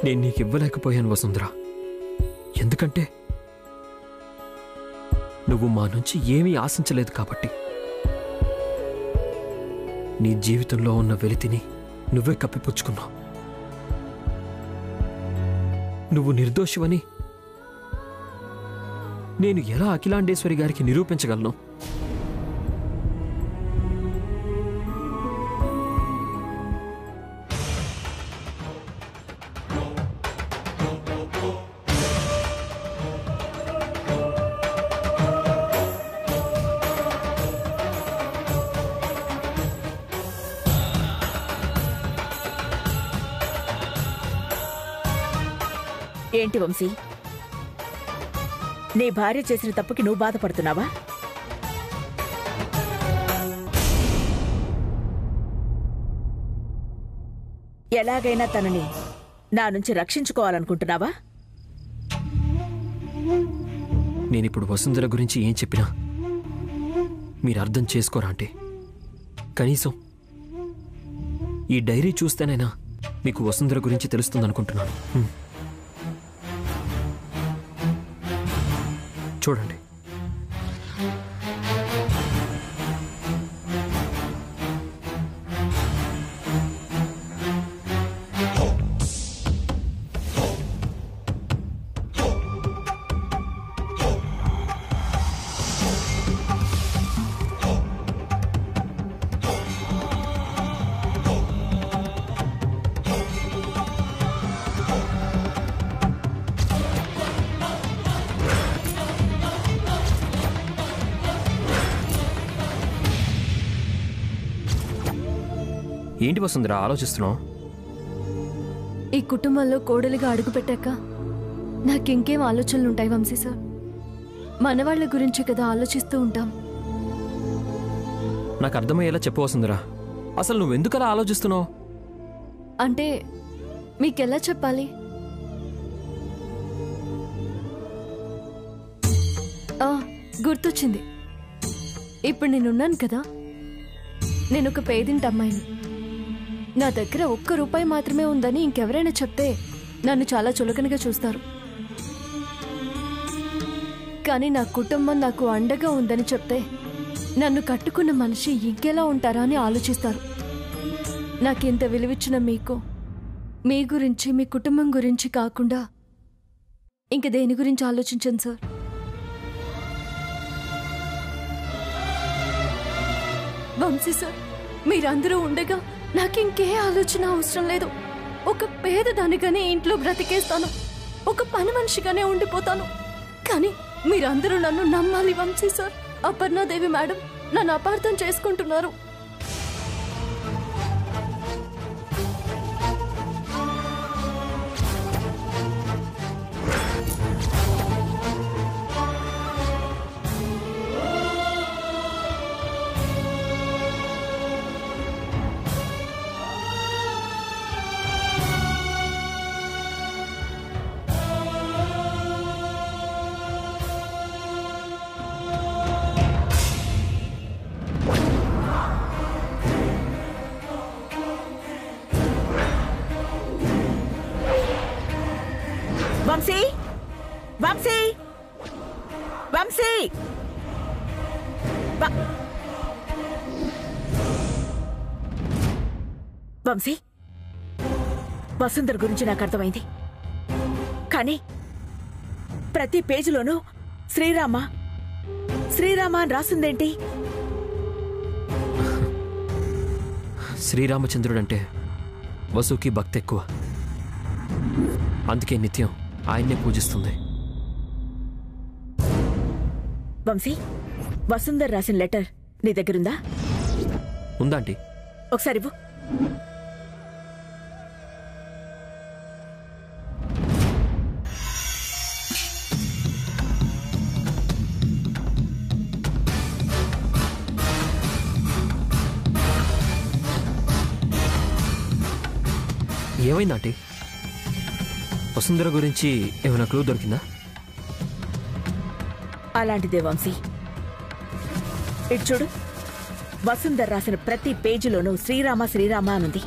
నేను నీకు ఇవ్వలేకపోయాను వసుంధరా. ఎందుకంటే నువ్వు మా నుంచి ఏమీ ఆశించలేదు కాబట్టి. నీ జీవితంలో ఉన్న వెలితిని నువ్వే కప్పిపుచ్చుకున్నావు. నువ్వు నిర్దోషివని నేను ఎలా అఖిలాండేశ్వరి గారికి నిరూపించగలను? ఏంటి వంశీ, నీ భార్య చేసిన తప్పుకి నువ్వు బాధపడుతున్నావా? ఎలాగైనా తనని నా నుంచి రక్షించుకోవాలనుకుంటున్నావా? నేనిప్పుడు వసుంధర గురించి ఏం చెప్పినా మీరు అర్థం చేసుకోరా అంటే? కనీసం ఈ డైరీ చూస్తేనైనా మీకు వసుంధర గురించి తెలుస్తుందనుకుంటున్నాను. చూడండి. ఏంటి వసుంధరా ఆలోచిస్తున్నావు? ఈ కుటుంబంలో కోడలిగా అడుగుపెట్టాక నాకింకేం ఆలోచనలుంటాయి వంశీ సార్? మనవాళ్ల గురించి కదా ఆలోచిస్తూ ఉంటాం. నాకు అర్థమయ్యేలా చెప్పు వసుంధరా, అసలు నువ్వెందుకలా ఆలోచిస్తున్నావు? అంటే మీకెలా చెప్పాలి? గుర్తొచ్చింది. ఇప్పుడు నేనున్నాను కదా, నేనొక పేదింటి అమ్మాయిని. నా దగ్గర ₹1 మాత్రమే ఉందని ఇంకెవరైనా చెప్తే నన్ను చాలా చులకనగా చూస్తారు. కానీ నా కుటుంబం నాకు అండగా ఉందని చెప్తే నన్ను కట్టుకున్న మనిషి ఇంకెలా ఉంటారా అని ఆలోచిస్తారు. నాకింత విలువిచ్చిన మీకు మీ గురించి, మీ కుటుంబం గురించి కాకుండా ఇంక దేని గురించి ఆలోచించండి సార్. వంశీ సార్, మీరందరూ ఉండగా నాకింకే ఆలోచన అవసరం లేదు. ఒక పేదదానిగానే ఇంట్లో బ్రతికేస్తాను, ఒక పని మనిషిగానే ఉండిపోతాను. కానీ మీరందరూ నన్ను నమ్మాలి వంశీ సార్. అపర్ణాదేవి మేడం నన్ను అపార్థం చేసుకుంటున్నారు. వంశీ, వంశీ, వంశీ, వంశీ, వసుంధర గురించి నాకు అర్థమైంది. కానీ ప్రతి పేజీలోనూ శ్రీరామ శ్రీరామ అని రాసిందేంటి? శ్రీరామచంద్రుడంటే వసుకి భక్తి ఎక్కువ, అందుకే నిత్యం ఆయన్నే పూజిస్తుంది. వంశీ, వసుంధర రాసిన లెటర్ నీ దగ్గరుందా? ఉందాంటీ? ఒకసారి ఇవ్వు. ఏమైందంటే? వసుంధర గురించి ఏమైనా క్లూ దొరికిందా? అలాంటిదే వంశీ. ఇటు చూడు, వసుంధర రాసిన ప్రతి పేజీలోనూ శ్రీరామ శ్రీరామ అనుంది.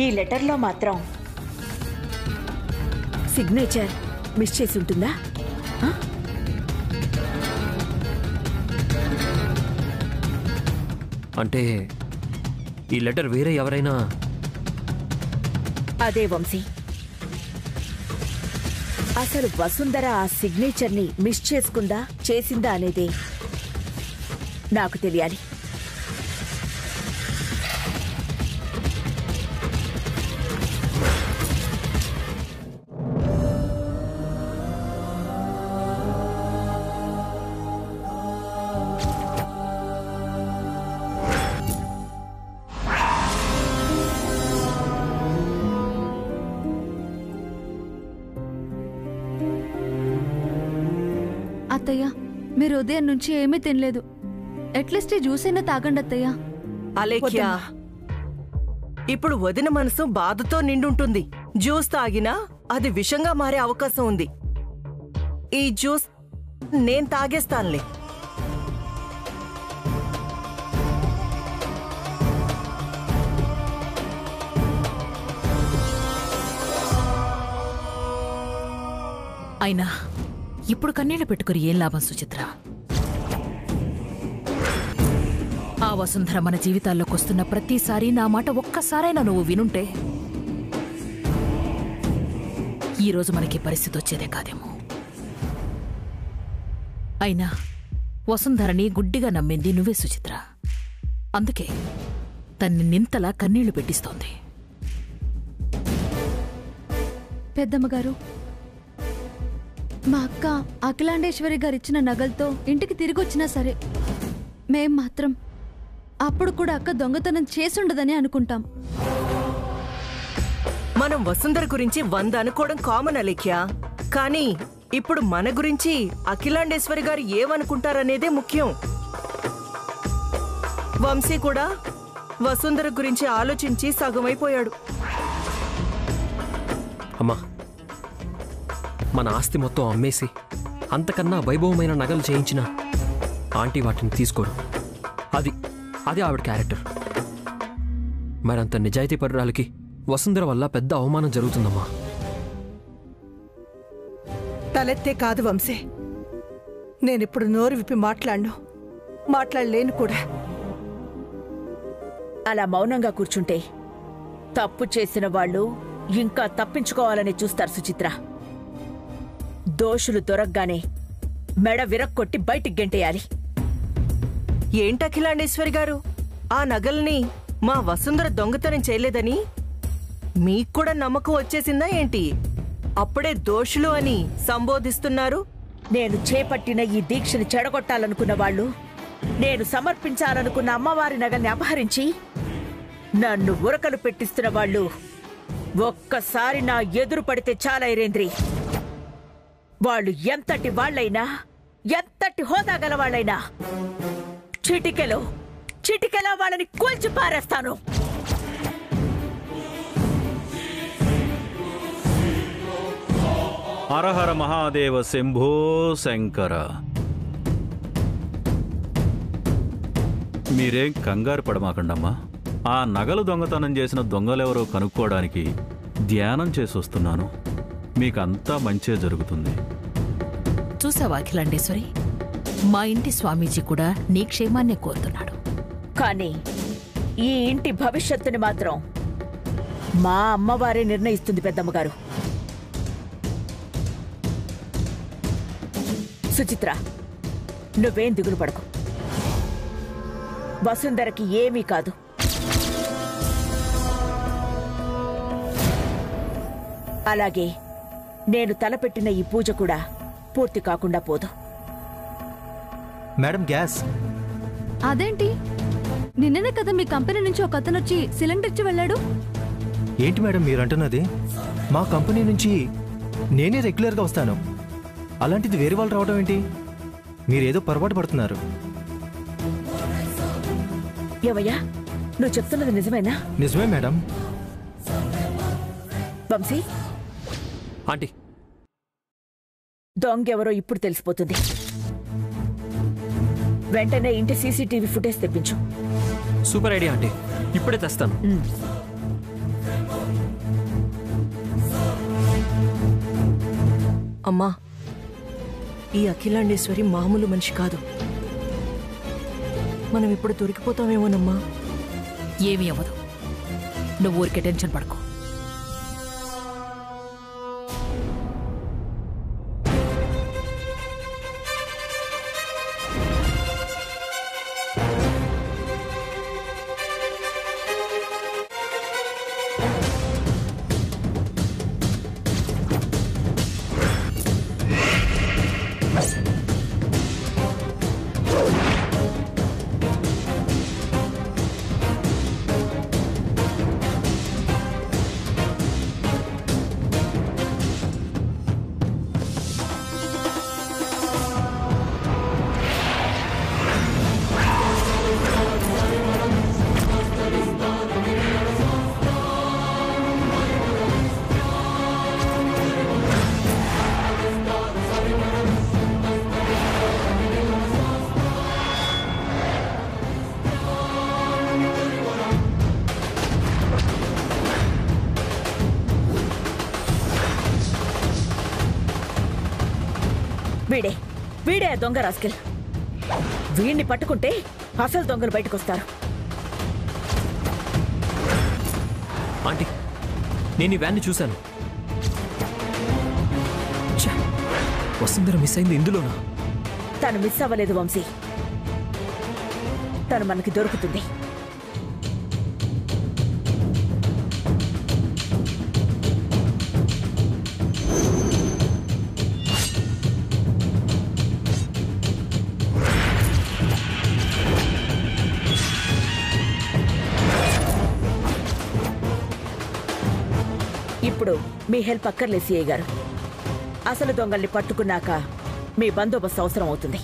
ఈ లెటర్లో మాత్రం సిగ్నేచర్ మిస్ చేసి ఉంటుందా? అంటే ఈ లెటర్ వేరే ఎవరైనా? అదే వంశీ, అసలు వసుంధర ఆ సిగ్నేచర్ని మిస్ చేసుకుందా చేసిందా అనేది నాకు తెలియాలి. అత్తయ్య, మీరు ఉదయం నుంచి ఏమీ తినలేదు. అట్లీస్ట్ ఈ జ్యూస్ అయినా తాగండి అత్తయ్య. అలేఖ్యా, ఇప్పుడు వదిన మనసు బాధతో నిండుంటుంది. జ్యూస్ తాగినా అది విషంగా మారే అవకాశం ఉంది. ఈ జ్యూస్ నేను తాగేస్తానులే. అయినా ఇప్పుడు కన్నీళ్లు పెట్టుకుని ఏం లాభం సుచిత్ర? ఆ వసుంధర మన జీవితాల్లోకి వస్తున్న ప్రతిసారి నా మాట ఒక్కసారైనా నువ్వు వినుంటే ఈరోజు మనకి పరిస్థితి వచ్చేదే కాదేమో. అయినా వసుంధరని గుడ్డిగా నమ్మింది నువ్వే సుచిత్ర. అందుకే తన్ని నింతలా కన్నీళ్లు పెట్టిస్తోంది. పెద్దమ్మగారు, మా అక్క అఖిలాండేశ్వరి గారిచ్చిన నగలతో ఇంటికి తిరిగి వచ్చినా సరే మేం మాత్రం అప్పుడు కూడా అక్క దొంగతనం చేసుండదని అనుకుంటాం. మనం వసుంధర గురించి 100 అనుకోవడం కామన్ అలేఖ్యా. కానీ ఇప్పుడు మన గురించి అఖిలాండేశ్వరి గారు ఏమనుకుంటారనేదే ముఖ్యం. వంశీ కూడా వసుంధర గురించి ఆలోచించి సగమైపోయాడు. అమ్మా, మన ఆస్తి మొత్తం అమ్మేసి అంతకన్నా వైభవమైన నగలు చేయించిన ఆంటీ వాటిని తీసుకోరు. అది ఆవిడ క్యారెక్టర్. మరంత నిజాయితీ పరురాలకి వసుంధర వల్ల పెద్ద అవమానం జరుగుతుందమ్మా. తలెత్తే కాదు వంశీ, నేనిప్పుడు నోరు విప్పి మాట్లాడలేను కూడా. అలా మౌనంగా కూర్చుంటే తప్పు చేసిన వాళ్ళు ఇంకా తప్పించుకోవాలని చూస్తారు సుచిత్ర. దోషులు దొరకగానే మెడ విరక్కొట్టి బయటికి గెంటేయాలి. ఏంటి అఖిలాండేశ్వరి గారు, ఆ నగల్ని మా వసుంధర దొంగతనం చేయలేదని మీకు కూడా నమ్మకం వచ్చేసిందా ఏంటి? అప్పుడే దోషులు అని సంబోధిస్తున్నారు. నేను చేపట్టిన ఈ దీక్షని చెడగొట్టాలనుకున్న వాళ్ళు, నేను సమర్పించాలనుకున్న అమ్మవారి నగల్ని అపహరించి నన్ను ఉరకలు పెట్టిస్తున్న వాళ్ళు ఒక్కసారి నా ఎదురు పడితే చాలా ఐరేంద్రి. వాళ్ళు ఎంతటి వాళ్ళైనా, ఎంతటి హోదా గల వాళ్ళైనా చిటికెలో వాళ్ళని కూల్చి పారేస్తాను. హరహర మహాదేవ శంభో శంకర. మీరేం కంగారు పడమాకండమ్మా. ఆ నగలు దొంగతనం చేసిన దొంగలెవరో కనుక్కోవడానికి ధ్యానం చేసొస్తున్నాను. మీకంతా మంచే జరుగుతుంది. చూసావా అఖిలాండేశ్వరి, మా ఇంటి స్వామీజీ కూడా నీ క్షేమాన్నే కోరుతున్నాడు. కానీ ఈ ఇంటి భవిష్యత్తుని మాత్రం మా అమ్మవారే నిర్ణయిస్తుంది పెద్దమ్మగారు. సుచిత్ర, నువ్వేం దిగులు పడకు. వసుంధరకి ఏమీ కాదు. అలాగే నేను తలపెట్టిన ఈ పూజ కూడా పూర్తి కాకుండా పోదు. Madam, gas. అదేంటి, నిన్ననే కదా మీ కంపెనీ నుంచి ఒక అతను వచ్చి సిలిండర్ ఇచ్చి వెళ్ళాడు. ఏంటి మేడం మీరంటున్నది? మా కంపెనీ నుంచి నేనే రెగ్యులర్గా వస్తాను. అలాంటిది వేరే వాళ్ళు రావడం ఏంటి? మీరేదో పొరపాటు పడుతున్నారు. ఏవయ్యా, నువ్వు చెప్తున్నది నిజమేనా? నిజమే మేడం. వంశీ, ఆంటీ, దొంగెవరో ఇప్పుడు తెలిసిపోతుంది. వెంటనే ఇంటి సీసీటీవీ ఫుటేజ్ తెప్పించు. సూపర్ ఐడియా ఆంటీ, ఇప్పుడే తెస్తాను. అమ్మా, ఈ అఖిలాండేశ్వరి మామూలు మనిషి కాదు. మనం ఇప్పుడు దొరికిపోతామేమోనమ్మా. ఏమీ అవ్వదు. నువ్వు ఊరికే టెన్షన్ పడకు. వీడే ఆ దొంగ రాస్కెల్. వీడిని పట్టుకుంటే అసలు దొంగలు బయటకొస్తారు. ఆంటీ, నేను ఈ వ్యాన్ని చూశాను. వసుంధర మిస్ అయింది ఇందులోనా? తను మిస్ అవ్వలేదు వంశీ. తను మనకి దొరుకుతుంది. ఇప్పుడు మీ హెల్ప్ అక్కర్లేదు సిఐ గారు. అసలు దొంగల్ని పట్టుకున్నాక మీ బందోబస్తు అవసరం అవుతుంది.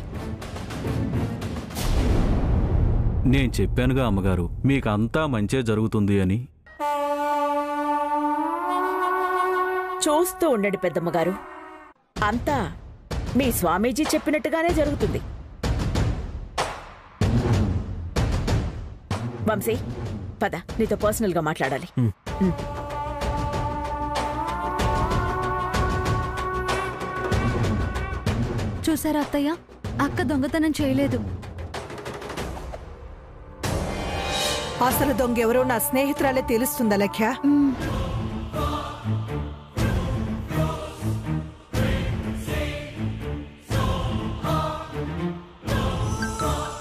నేను చెప్పానుగా అమ్మగారు, మీకంతా మంచే జరుగుతుంది అని. చూస్తూ ఉండండి పెద్దమ్మగారు, అంతా మీ స్వామీజీ చెప్పినట్టుగానే జరుగుతుంది. వంశీ, పద, నీతో పర్సనల్గా మాట్లాడాలి. చూసారా అత్తయ్య, అక్క దొంగతనం చేయలేదు. అసలు దొంగ ఎవరో నా స్నేహితురాలే తెలుస్తుందా లఖ్య?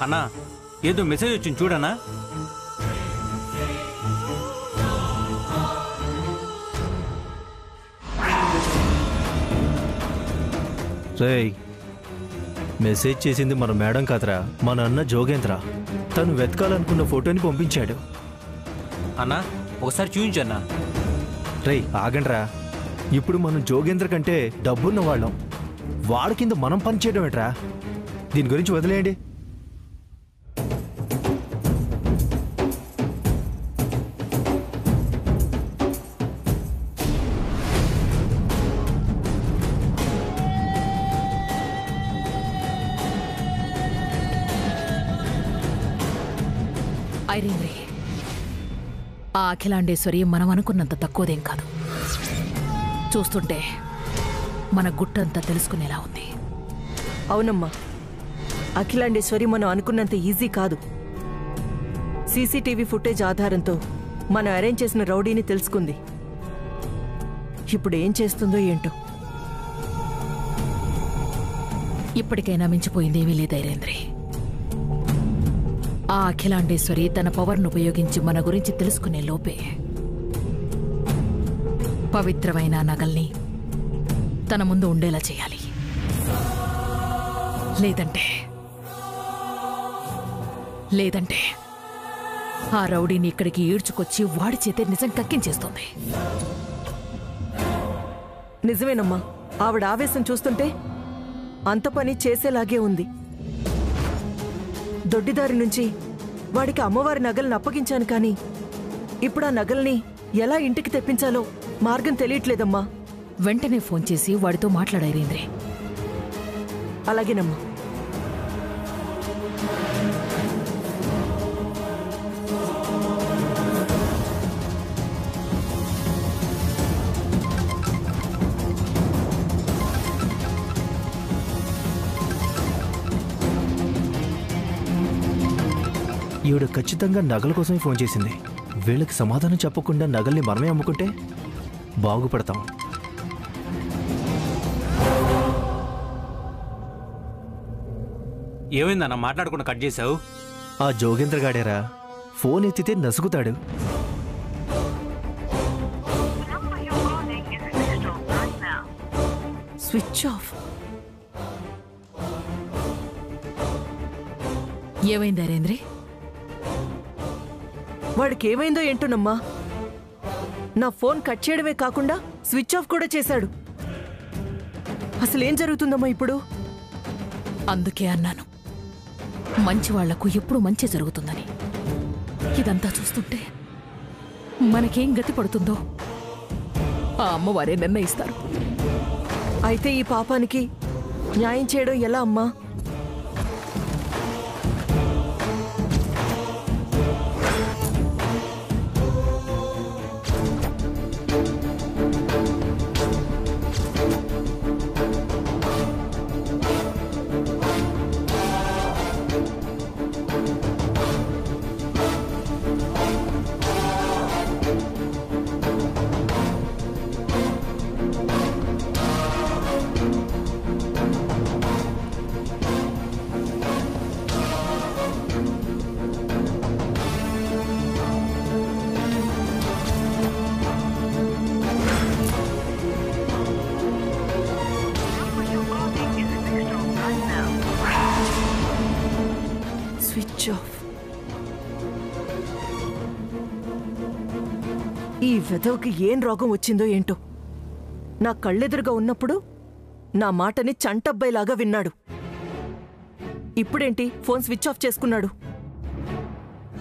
అన్నా, ఏదో మెసేజ్ వచ్చింది చూడనా? రేయ్, మెసేజ్ చేసింది మన మేడం కాదురా, మన అన్న జోగేంద్ర. తను వెతకాలనుకున్న ఫోటోని పంపించాడు. అన్నా, ఒకసారి చూపించన్నా. రేయ్ ఆగండ్రా, ఇప్పుడు మనం జోగేంద్ర కంటే డబ్బున్న వాళ్ళం. వాడి కింద మనం పనిచేయడం ఏంట్రా? దీని గురించి వదిలేయండి. ఐరేంద్రి, ఆ అఖిలాండేశ్వరి మనం అనుకున్నంత తక్కువదేం కాదు. చూస్తుంటే మన గుట్టంతా తెలుసుకునేలా ఉంది. అవునమ్మా, అఖిలాండేశ్వరి మనం అనుకున్నంత ఈజీ కాదు. సీసీటీవీ ఫుటేజ్ ఆధారంతో మనం అరేంజ్ చేసిన రౌడీని తెలుసుకుంది. ఇప్పుడు ఏం చేస్తుందో ఏంటో. ఇప్పటికైనా మించిపోయిందేమీ లేదు ఐరేంద్రి. ఆ అఖిలాండేశ్వరి తన పవర్ను ఉపయోగించి మన గురించి తెలుసుకునే లోపే పవిత్రమైన నగల్ని తన ముందు ఉండేలా చేయాలి. లేదంటే ఆ రౌడీని ఇక్కడికి ఈడ్చుకొచ్చి వాడి చేతే నిజం కక్కించేస్తుంది. నిజమేనమ్మా, ఆవిడ ఆవేశం చూస్తుంటే అంత పని చేసేలాగే ఉంది. దొడ్డిదారి నుంచి వాడికి అమ్మవారి నగల్ని అప్పగించాను, కానీ ఇప్పుడు ఆ నగల్ని ఎలా ఇంటికి తెప్పించాలో మార్గం తెలియట్లేదమ్మా. వెంటనే ఫోన్ చేసి వాడితో మాట్లాడారేంద్రే. అలాగేనమ్మా. ఈవిడ ఖచ్చితంగా నగల కోసమే ఫోన్ చేసింది. వీళ్ళకి సమాధానం చెప్పకుండా నగల్ని మనమే అమ్ముకుంటే బాగుపడతాం. ఏమైందన్న మాట్లాడకుండా కట్ చేసావు? ఆ జోగేంద్ర గాడేరా, ఫోన్ ఎత్తితే నసుగుతాడు. Switch off. ఏమైంది నరేంద్రే? వాడికి ఏమైందో ఏంటోనమ్మా, నా ఫోన్ కట్ చేయడమే కాకుండా స్విచ్ ఆఫ్ కూడా చేశాడు. అసలేం జరుగుతుందమ్మా ఇప్పుడు? అందుకే అన్నాను, మంచి వాళ్లకు ఎప్పుడు మంచి జరుగుతుందని. ఇదంతా చూస్తుంటే మనకేం గతి పడుతుందో ఆ అమ్మవారే నిర్ణయిస్తారు. అయితే ఈ పాపానికి న్యాయం చేయడం ఎలా అమ్మా? Switch off. ఈ వెధవకి ఏం రోగం వచ్చిందో ఏంటో. నా కళ్ళెదురుగా ఉన్నప్పుడు నా మాటని చంటబ్బాయిలాగా విన్నాడు. ఇప్పుడేంటి ఫోన్ స్విచ్ ఆఫ్ చేసుకున్నాడు?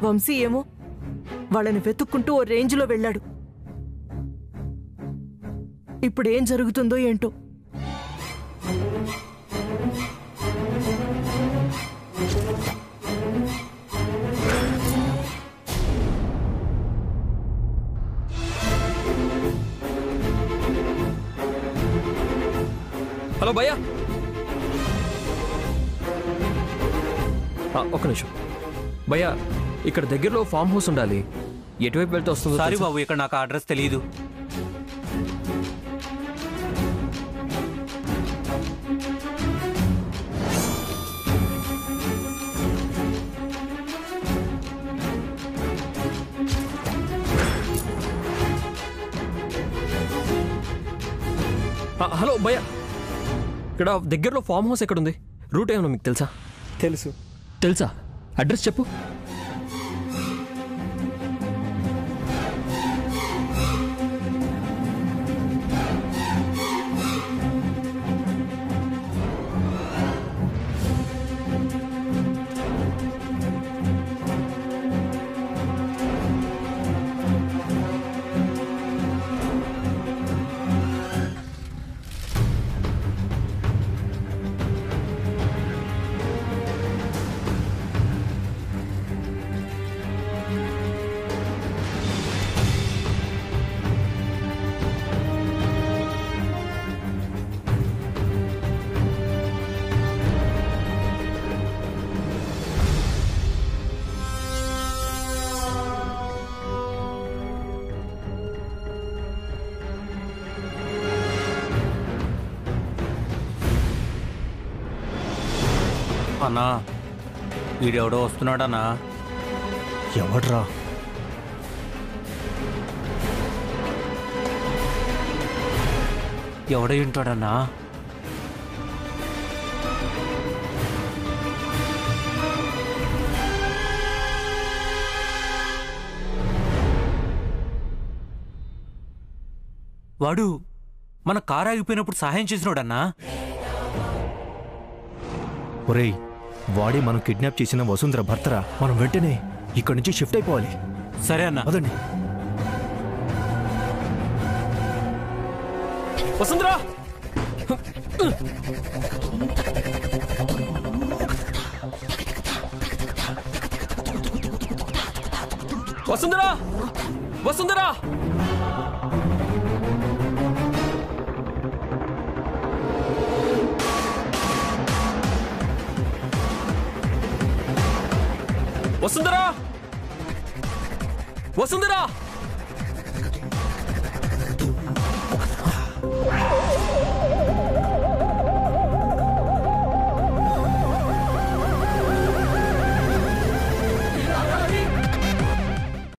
వంశీ ఏమో వాళ్ళని వెతుక్కుంటూ ఓ రేంజ్లో వెళ్ళాడు. ఇప్పుడేం జరుగుతుందో ఏంటో. హలో భయ్యా, ఒక్క నిమిషం భయ్యా. ఇక్కడ దగ్గరలో ఫామ్ హౌస్ ఉండాలి. ఎటువైపు వెళ్తే వస్తుందో? సారీ బాబు, ఇక్కడ నాకు అడ్రస్ తెలియదు. హలో భయ్యా, ఇక్కడ దగ్గరలో ఫామ్ హౌస్ ఎక్కడుంది? రూట్ ఏమన్నా మీకు తెలుసా? తెలుసా? అడ్రస్ చెప్పు. అన్నా, వీడెవడో వస్తున్నాడన్నా. ఎవడ్రా? ఎవడై ఉంటాడన్నా? వాడు మన కారు ఆగిపోయినప్పుడు సహాయం చేసినోడన్నా. ఒరేయ్, వాడే మనం కిడ్నాప్ చేసిన వసుంధర భర్తరా. మనం వెంటనే ఇక్కడి నుంచి షిఫ్ట్ అయిపోవాలి. సరే అన్నా. అదండి. వసుంధరా, వసుంధరా, వసుంధరా. వసుంధరా వసుంధరా